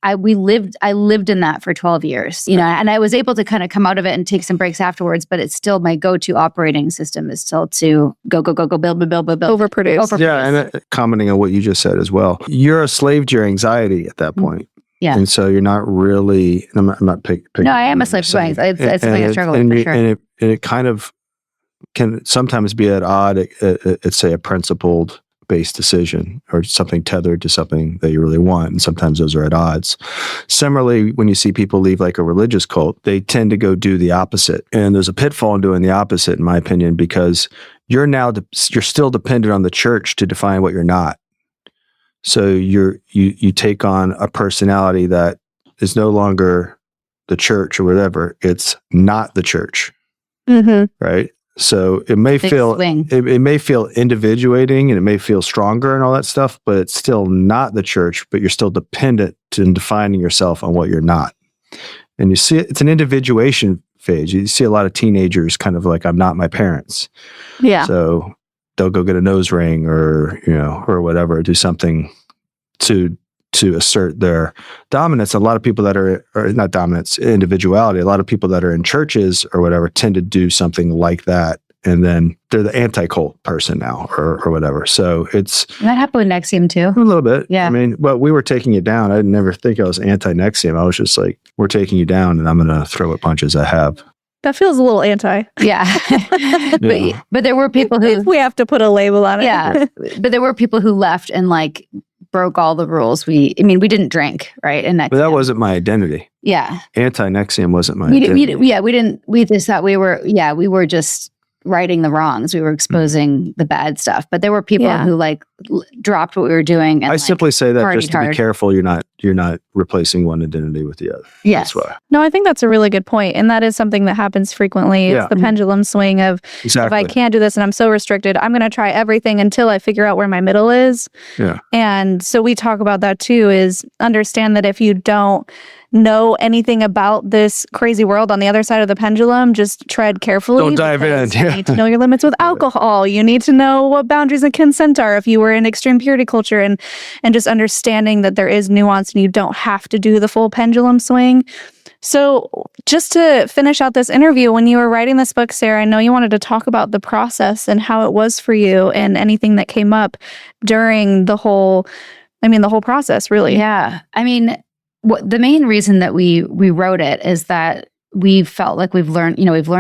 I lived in that for 12 years, and I was able to kind of come out of it and take some breaks afterwards, but it's still my go-to operating system is still to go, build. Overproduce. Yeah. And commenting on what you just said as well, you're a slave to your anxiety at that point. Yeah. And so you're not really, I'm not picking. No, I am a slave to my anxiety. It's something I struggle with for sure. And it kind of can sometimes be at odd at say a principled based decision or something tethered to something that you really want. And sometimes those are at odds. Similarly, when you see people leave like a religious cult, they tend to go do the opposite. And there's a pitfall in doing the opposite, in my opinion, because you're still dependent on the church to define what you're not. So you take on a personality that is no longer the church or whatever. It's not the church. Mm-hmm. Right? So it may feel individuating and it may feel stronger and all that stuff, but it's still not the church, but you're still dependent in defining yourself on what you're not. And you see it's an individuation phase. You see a lot of teenagers kind of like, I'm not my parents. Yeah. So they'll go get a nose ring or whatever, do something to assert their dominance. A lot of people that are not dominance, individuality, a lot of people that are in churches or whatever tend to do something like that. And then they're the anti-cult person now or whatever. So it's... That happened with NXIVM too. A little bit. Yeah. I mean, well, we were taking it down. I never think I was anti-NXIVM. I was just like, we're taking you down and I'm going to throw what punches I have. That feels a little anti. Yeah. But there were people who... We have to put a label on it. Yeah. But there were people who left and broke all the rules. We didn't drink, right? And but that wasn't my identity. Yeah. Anti-NXIVM wasn't my identity. We just thought we were just righting the wrongs. We were exposing the bad stuff. But there were people who dropped what we were doing. And, I simply say that just to hard. be careful. You're not replacing one identity with the other. Yes. That's why. No, I think that's a really good point. And that is something that happens frequently. It's the pendulum swing of, exactly. If I can't do this and I'm so restricted, I'm going to try everything until I figure out where my middle is. Yeah. And so we talk about that too, is understand that if you don't know anything about this crazy world on the other side of the pendulum, just tread carefully. Don't dive in. You need to know your limits with alcohol. You need to know what boundaries and consent are if you were in extreme purity culture, and just understanding that there is nuance and you don't have to do the full pendulum swing. So just to finish out this interview, when you were writing this book, Sarah, I know you wanted to talk about the process and how it was for you and anything that came up during the whole process, really. Yeah. I mean, the main reason that we wrote it is that we felt like we've learned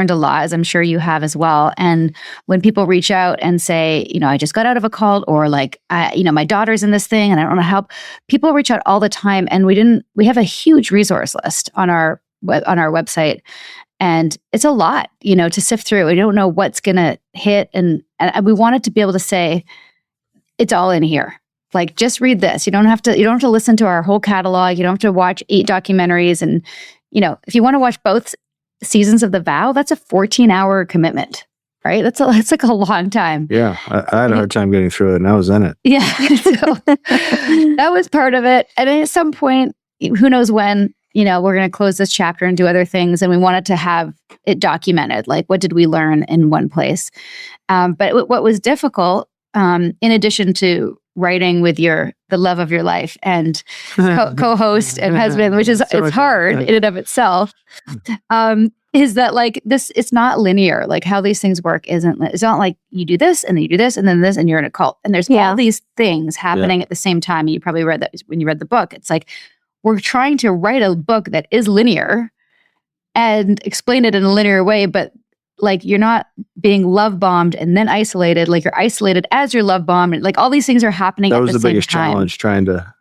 a lot, as I'm sure you have as well. And when people reach out and say, I just got out of a cult, or like, my daughter's in this thing and I don't know how help, people reach out all the time. And we have a huge resource list on our website. And it's a lot, to sift through. We don't know what's going to hit. And we wanted to be able to say, it's all in here. Like, just read this. You don't have to listen to our whole catalog. You don't have to watch 8 documentaries. And, if you want to watch both seasons of The Vow, that's a 14-hour commitment, right? That's like a long time. Yeah. I had a hard time getting through it, and I was in it. Yeah. So that was part of it. And at some point, who knows when, we're going to close this chapter and do other things. And we wanted to have it documented. Like, what did we learn in one place? But what was difficult, in addition to writing with the love of your life and co-host and husband, which is it's hard in and of itself, is that like this, it's not linear. Like how these things work it's not like you do this and then you do this and then this and you're in a cult. And there's all these things happening at the same time. And you probably read that when you read the book. It's like, we're trying to write a book that is linear and explain it in a linear way, but like you're not being love bombed and then isolated. Like you're isolated as you're love bombed. And like all these things are happening at the same time. That was the biggest challenge, trying to...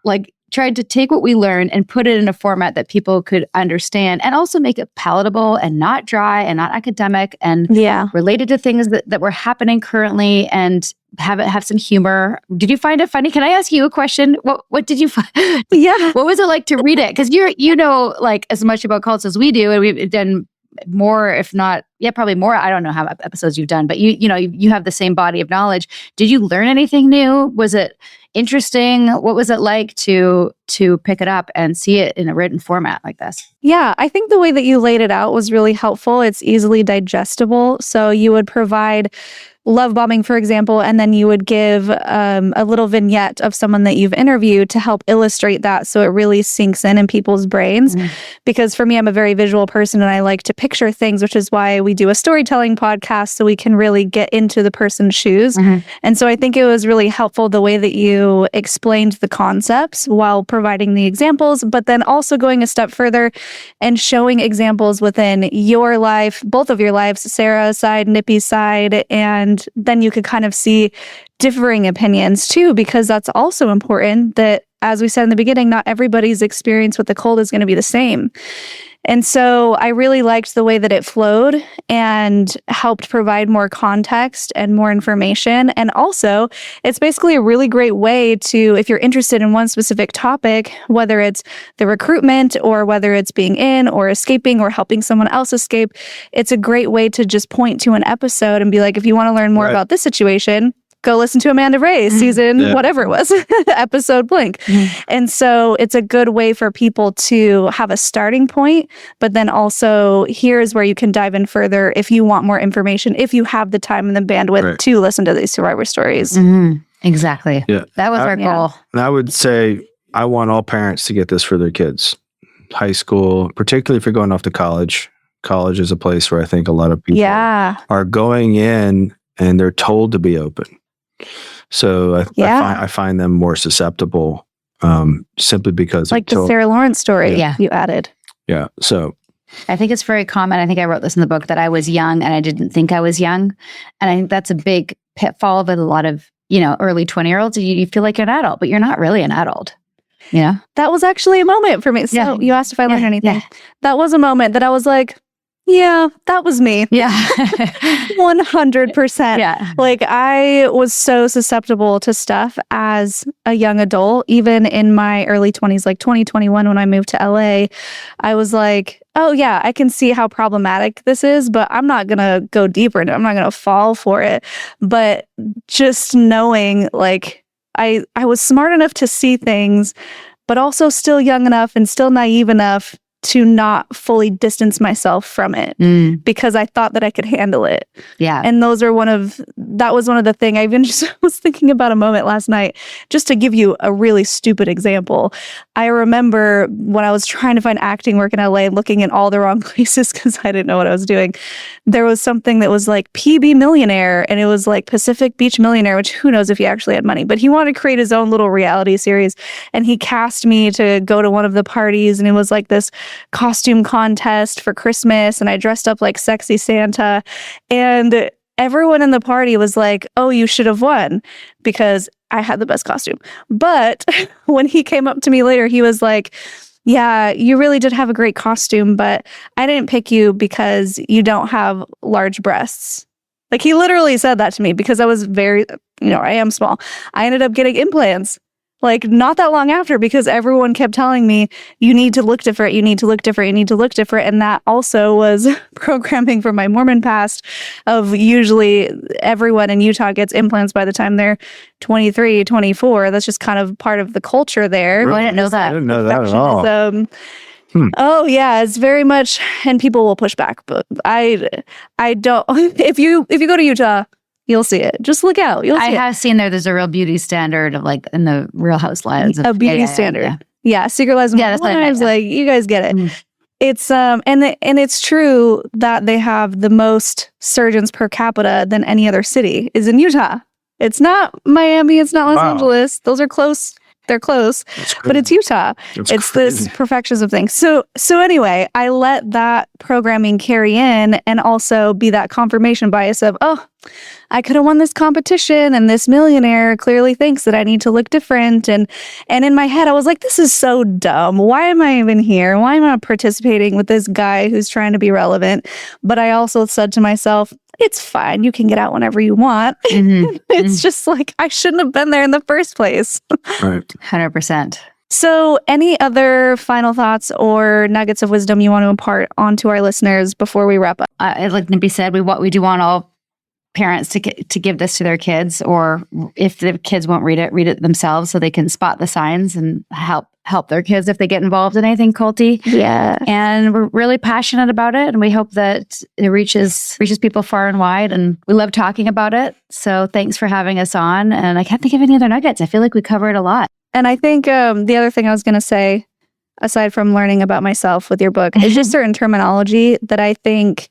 like tried to take what we learned and put it in a format that people could understand and also make it palatable and not dry and not academic and related to things that were happening currently and have some humor. Did you find it funny? Can I ask you a question? What did you find? Yeah. What was it like to read it? Because you know like as much about cults as we do, and we've done more, if not, probably more. I don't know how episodes you've done, but you have the same body of knowledge. Did you learn anything new? Was it interesting? What was it like to pick it up and see it in a written format like this? Yeah, I think the way that you laid it out was really helpful. It's easily digestible. So you would provide love bombing, for example, and then you would give a little vignette of someone that you've interviewed to help illustrate that so it really sinks in people's brains. Mm-hmm. Because for me, I'm a very visual person and I like to picture things, which is why we do a storytelling podcast so we can really get into the person's shoes. Mm-hmm. And so I think it was really helpful the way that you explained the concepts while providing the examples, but then also going a step further and showing examples within your life, both of your lives, Sarah's side, Nippy's side, and then you could kind of see differing opinions too, because that's also important that, as we said in the beginning, not everybody's experience with the cult is going to be the same. And so I really liked the way that it flowed and helped provide more context and more information. And also, it's basically a really great way to, if you're interested in one specific topic, whether it's the recruitment or whether it's being in or escaping or helping someone else escape, it's a great way to just point to an episode and be like, if you want to learn more about this situation, go listen to Amanda Ray's season, whatever it was, episode blank. Mm-hmm. And so it's a good way for people to have a starting point, but then also here's where you can dive in further if you want more information, if you have the time and the bandwidth to listen to these survivor stories. Mm-hmm. Exactly. Yeah. That was our goal. And I would say I want all parents to get this for their kids. High school, particularly if you're going off to college. College is a place where I think a lot of people are going in and they're told to be open. So I find them more susceptible simply because like the Sarah Lawrence story you added. Yeah. So I think it's very common. I think I wrote this in the book that I was young and I didn't think I was young. And I think that's a big pitfall with a lot of, early 20-year-olds. You feel like you're an adult, but you're not really an adult. Yeah. That was actually a moment for me. So you asked if I learned anything. Yeah. That was a moment that I was like, yeah, that was me. Yeah. 100%. Yeah. Like I was so susceptible to stuff as a young adult, even in my early 20s, like 2021 when I moved to LA, I was like, oh yeah, I can see how problematic this is, but I'm not going to go deeper into it. I'm not going to fall for it. But just knowing like I was smart enough to see things, but also still young enough and still naive enough to not fully distance myself from it because I thought that I could handle it. Yeah. And that was one of the things I even just was thinking about a moment last night, just to give you a really stupid example. I remember when I was trying to find acting work in LA, looking in all the wrong places because I didn't know what I was doing. There was something that was like PB Millionaire, and it was like Pacific Beach Millionaire, which who knows if he actually had money, but he wanted to create his own little reality series. And he cast me to go to one of the parties, and it was like this costume contest for Christmas, and I dressed up like sexy Santa, and everyone in the party was like, oh, you should have won because I had the best costume. But when he came up to me later, he was like, yeah, you really did have a great costume, but I didn't pick you because you don't have large breasts. Like, he literally said that to me because I was very, I am small. I ended up getting implants, like, not that long after, because everyone kept telling me, you need to look different, you need to look different, you need to look different. And that also was programming from my Mormon past of usually everyone in Utah gets implants by the time they're 23, 24. That's just kind of part of the culture there. Really? I didn't know that. I didn't know that at all. Oh yeah, it's very much, and people will push back, but I don't. If you go to Utah, you'll see it. Just look out. I have seen there's a real beauty standard of like in the Real Housewives. A beauty standard. Yeah. Secret Lives of that's what I meant. Like, you guys get it. It's and it's true that they have the most surgeons per capita than any other city is in Utah. It's not Miami. It's not Los Angeles. Those are close. They're close, but it's Utah. It's this perfectionism thing. So anyway, I let that programming carry in and also be that confirmation bias of, oh, I could have won this competition and this millionaire clearly thinks that I need to look different. And in my head, I was like, this is so dumb. Why am I even here? Why am I participating with this guy who's trying to be relevant? But I also said to myself, it's fine. You can get out whenever you want. It's just like, I shouldn't have been there in the first place. Right. 100%. So any other final thoughts or nuggets of wisdom you want to impart onto our listeners before we wrap up? Like Nippy said, we do want all parents to give this to their kids, or if the kids won't read it themselves so they can spot the signs and help their kids if they get involved in anything culty. Yeah. And we're really passionate about it, and we hope that it reaches people far and wide, and we love talking about it. So thanks for having us on. And I can't think of any other nuggets. I feel like we covered a lot. And I think the other thing I was going to say, aside from learning about myself with your book, is just certain terminology that I think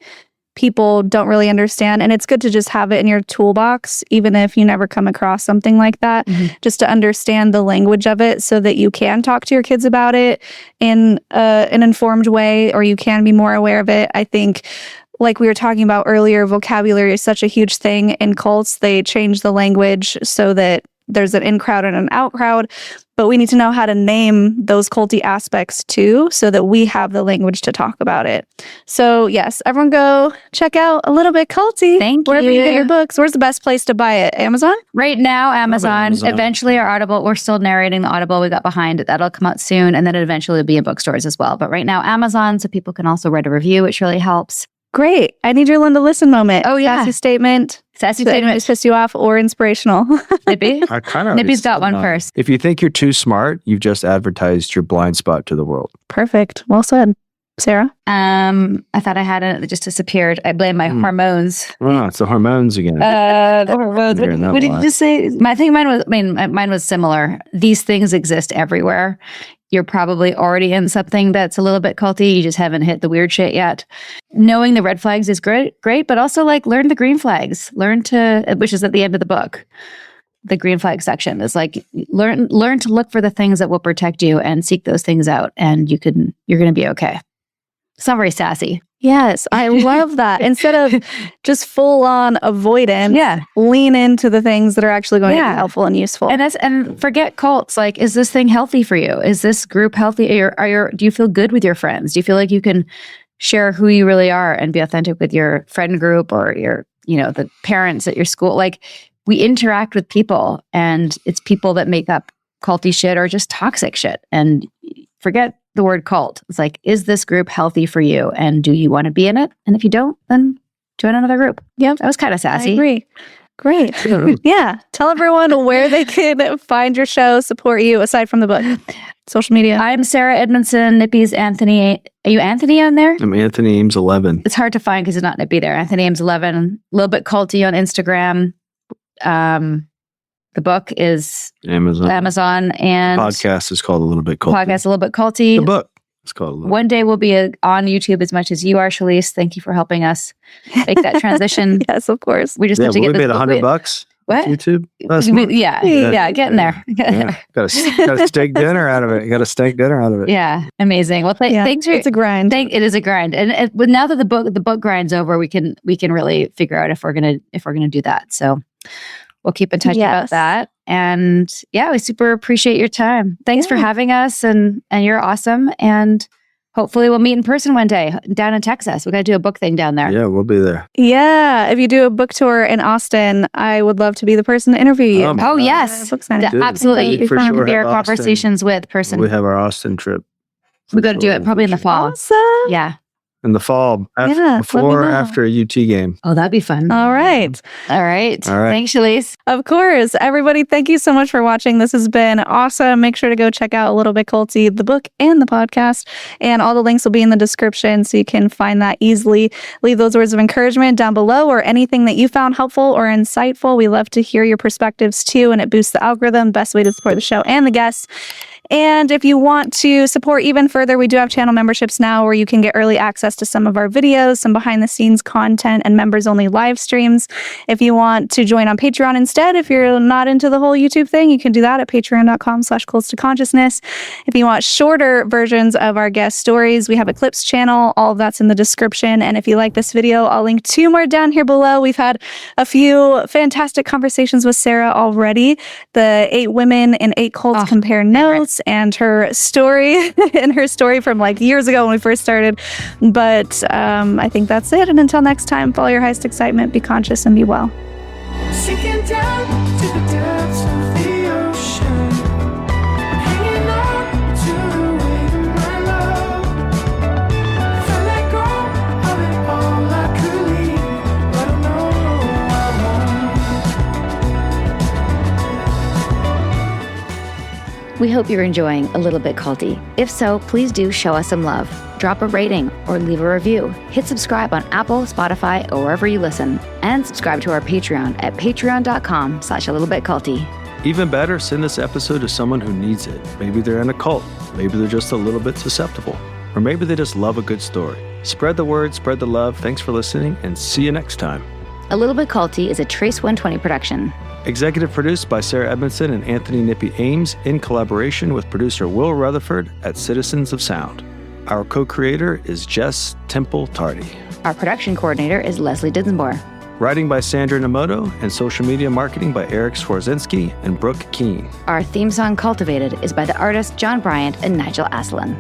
people don't really understand. And it's good to just have it in your toolbox, even if you never come across something like that, just to understand the language of it so that you can talk to your kids about it in an informed way, or you can be more aware of it. I think, like we were talking about earlier, vocabulary is such a huge thing in cults. They change the language so that there's an in crowd and an out crowd, but we need to know how to name those culty aspects too, so that we have the language to talk about it. So yes, everyone go check out A Little Bit Culty. Thank Wherever you. you get your books. Where's the best place to buy it? Amazon? Right now, Amazon. Eventually, our Audible. We're still narrating the Audible. We got behind it. That'll come out soon, and then it eventually will be in bookstores as well. But right now, Amazon, so people can also write a review, which really helps. Great. I need your Linda Listen moment. Oh, yeah. Sassy statement. Sassy statement. Piss you off or inspirational. Nippy? I kind of Nippy's got one first. If you think you're too smart, you've just advertised your blind spot to the world. Perfect. Well said. Sarah? I thought I had it. It just disappeared. I blame my hormones. Oh, it's the hormones again. The hormones. What did you just say? Mine was similar. These things exist everywhere. You're probably already in something that's a little bit culty. You just haven't hit the weird shit yet. Knowing the red flags is great, but also like learn the green flags. Which is at the end of the book. The green flag section is like learn to look for the things that will protect you and seek those things out, and you're going to be okay. It's not very sassy. Yes, I love that. Instead of just full on avoidance, lean into the things that are actually going to be helpful and useful. And forget cults. Like, is this thing healthy for you? Is this group healthy? Do you feel good with your friends? Do you feel like you can share who you really are and be authentic with your friend group or the parents at your school? Like, we interact with people, and it's people that make up culty shit or just toxic shit. And forget the word cult. It's like, is this group healthy for you? And do you want to be in it? And if you don't, then join another group. Yep. That was kind of sassy. I agree. Great. Yeah. Tell everyone where they can find your show, support you, aside from the book. Social media. I'm Sarah Edmondson. Nippy's Anthony. Are you Anthony on there? I'm Anthony Ames 11. It's hard to find because it's not Nippy there. Anthony Ames 11. A little bit culty on Instagram. The book is Amazon, and podcast is called A Little Bit Culty. Podcast A Little Bit Culty. The book is called A Little. One day we'll be on YouTube as much as you are, Shelise. Thank you for helping us make that transition. Yes, of course. We just have to get we this made $100. What? YouTube? Yeah, getting there. Got a steak dinner out of it. You got a steak dinner out of it. Yeah, amazing. Well, thanks for it's a grind. It is a grind, and but now that the book grind's over, we can really figure out if we're gonna do that. So we'll keep in touch about that. And yeah, we super appreciate your time. Thanks for having us, and you're awesome. And hopefully we'll meet in person one day down in Texas. We got to do a book thing down there. Yeah, we'll be there. Yeah, if you do a book tour in Austin, I would love to be the person to interview you. Oh yes, absolutely. For sure. Be our conversations with person. We have our Austin trip. We got to do it probably in the fall. Awesome. Yeah. In the fall, before or after a UT game. Oh, that'd be fun. All right. Thanks, Shelise. Of course. Everybody, thank you so much for watching. This has been awesome. Make sure to go check out A Little Bit Culty, the book and the podcast. And all the links will be in the description so you can find that easily. Leave those words of encouragement down below or anything that you found helpful or insightful. We love to hear your perspectives too, and it boosts the algorithm. Best way to support the show and the guests. And if you want to support even further, we do have channel memberships now where you can get early access to some of our videos, some behind the scenes content, and members only live streams. If you want to join on Patreon instead, if you're not into the whole YouTube thing, you can do that at patreon.com/cults2consciousness. If you want shorter versions of our guest stories, we have a clips channel. All of that's in the description. And if you like this video, I'll link 2 more down here below. We've had a few fantastic conversations with Sarah already. The 8 women in 8 cults compare notes. And her story from like years ago when we first started. But I think that's it. And until next time, follow your highest excitement, be conscious, and be well. Sinking down to the depths of the ocean, hanging on to the weight of my love. If I let go of it all, I could leave, but I know I won't. We hope you're enjoying A Little Bit Culty. If so, please do show us some love. Drop a rating or leave a review. Hit subscribe on Apple, Spotify, or wherever you listen. And subscribe to our Patreon at patreon.com/alittleBitCulty. Even better, send this episode to someone who needs it. Maybe they're in a cult. Maybe they're just a little bit susceptible. Or maybe they just love a good story. Spread the word, spread the love. Thanks for listening, and see you next time. A Little Bit Culty is a Trace 120 production. Executive produced by Sarah Edmondson and Anthony Nippy Ames in collaboration with producer Will Retherford at Citizens of Sound. Our co-creator is Jess Tardy. Our production coordinator is Lesli Dinsmore. Writing by Sandra Nomoto and social media marketing by Eric Swarzinski and Brooke Keene. Our theme song, Cultivated, is by the artists John Bryant and Nigel Aslan.